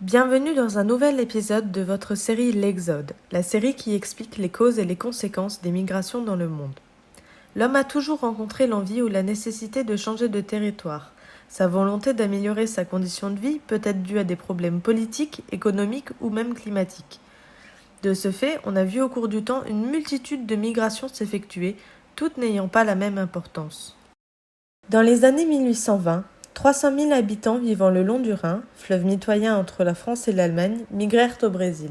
Bienvenue dans un nouvel épisode de votre série L'Exode, la série qui explique les causes et les conséquences des migrations dans le monde. L'homme a toujours rencontré l'envie ou la nécessité de changer de territoire. Sa volonté d'améliorer sa condition de vie peut être due à des problèmes politiques, économiques ou même climatiques. De ce fait, on a vu au cours du temps une multitude de migrations s'effectuer, toutes n'ayant pas la même importance. Dans les années 1820, 300 000 habitants vivant le long du Rhin, fleuve mitoyen entre la France et l'Allemagne, migrèrent au Brésil.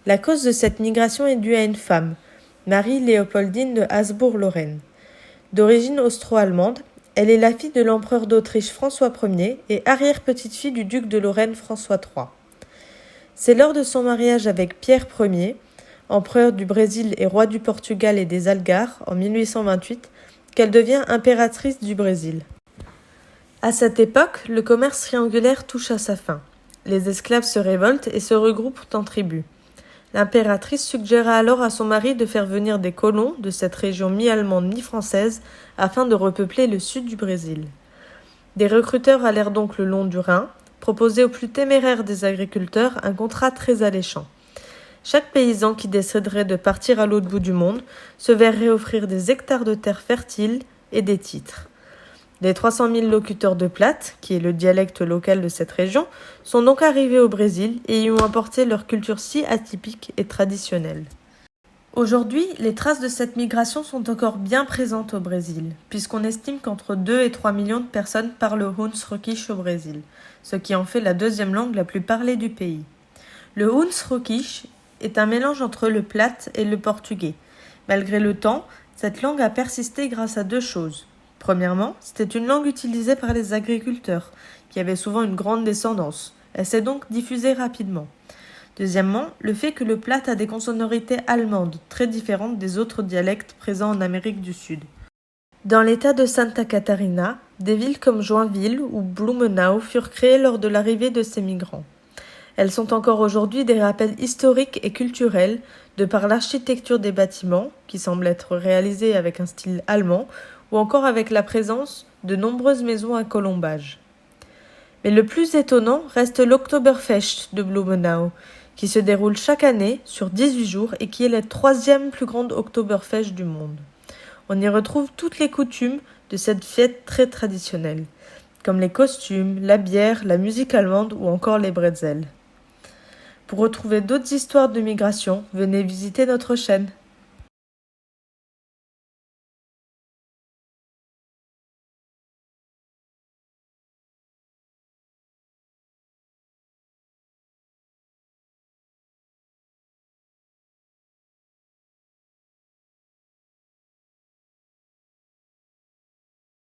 La cause de cette migration est due à une femme, Marie-Léopoldine de Habsbourg-Lorraine. D'origine austro-allemande, elle est la fille de l'empereur d'Autriche François Ier et arrière-petite-fille du duc de Lorraine François III. C'est lors de son mariage avec Pierre Ier, empereur du Brésil et roi du Portugal et des Algarves en 1828, qu'elle devient impératrice du Brésil. À cette époque, le commerce triangulaire touche à sa fin. Les esclaves se révoltent et se regroupent en tribus. L'impératrice suggéra alors à son mari de faire venir des colons de cette région mi-allemande mi-française afin de repeupler le sud du Brésil. Des recruteurs allèrent donc le long du Rhin, proposer aux plus téméraires des agriculteurs un contrat très alléchant. Chaque paysan qui déciderait de partir à l'autre bout du monde se verrait offrir des hectares de terre fertiles et des titres. Les 300 000 locuteurs de plate, qui est le dialecte local de cette région, sont donc arrivés au Brésil et y ont apporté leur culture si atypique et traditionnelle. Aujourd'hui, les traces de cette migration sont encore bien présentes au Brésil, puisqu'on estime qu'entre 2 et 3 millions de personnes parlent Huns-Roquiche au Brésil, ce qui en fait la deuxième langue la plus parlée du pays. Le Huns-Roquiche est un mélange entre le plate et le portugais. Malgré le temps, cette langue a persisté grâce à deux choses. Premièrement, c'était une langue utilisée par les agriculteurs, qui avaient souvent une grande descendance. Elle s'est donc diffusée rapidement. Deuxièmement, le fait que le plate a des consonorités allemandes, très différentes des autres dialectes présents en Amérique du Sud. Dans l'état de Santa Catarina, des villes comme Joinville ou Blumenau furent créées lors de l'arrivée de ces migrants. Elles sont encore aujourd'hui des rappels historiques et culturels de par l'architecture des bâtiments, qui semble être réalisée avec un style allemand, ou encore avec la présence de nombreuses maisons à colombages. Mais le plus étonnant reste l'Oktoberfest de Blumenau, qui se déroule chaque année sur 18 jours et qui est la 3e plus grande Oktoberfest du monde. On y retrouve toutes les coutumes de cette fête très traditionnelle, comme les costumes, la bière, la musique allemande ou encore les bretzels. Pour retrouver d'autres histoires de migration, venez visiter notre chaîne.